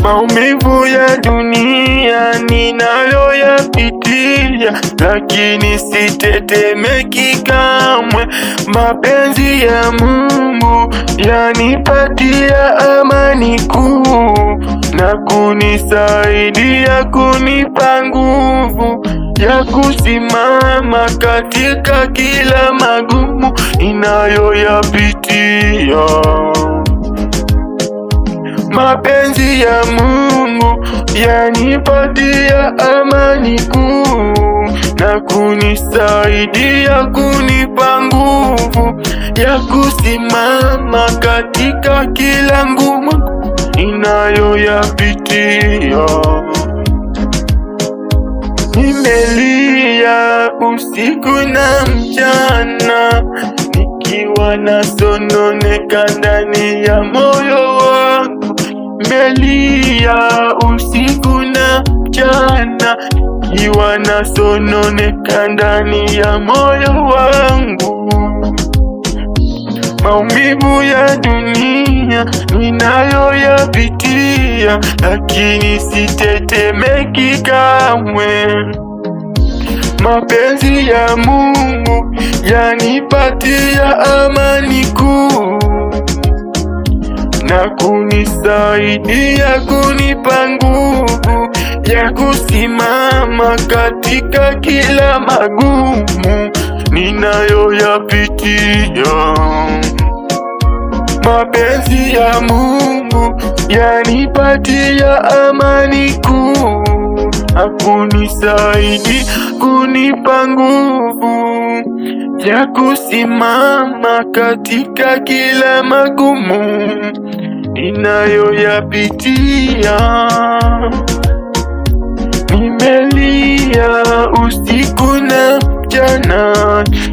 Maumivu ya dunia ninayoyapitia, lakini sitetemeki kamwe. Mapenzi ya Mungu yanipatia amani kuu na kunisaidia, kunipa nguvu ya kusimama katika kila magumu ninayoyapitia. Mapenzi ya Mungu yanipatia amani kuu na kunisaidia, kunipa nguvu ya kusimama katika kila ngumu ninayoyapitia. Nimelia usiku na mchana, nikiwa nasononeka ndani ya moyo wangu. Nimelia usiku na mchana, nikiwa nasononeka ndani ya moyo wangu. Maumivu ya dunia ninayoyapitia, lakini sitetemeki kamwe. Mapenzi ya Mungu yanipatia amani kuu na kunisaidia, kunipa nguvu ya kusimama katika kila magumu ninayoyapitia. Mapenzi ya Mungu yanipatia amani kuu na kunisaidia, kunipa nguvu ya kusimama katika kila magumu ninayoyapitia. Nimelia usiku na mchana,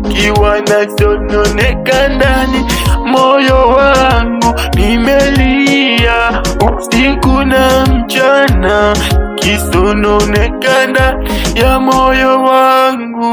nikiwa nasononeka ndani moyo wangu. Nimelia usiku na mchana, kisononeka ndani ya moyo wangu.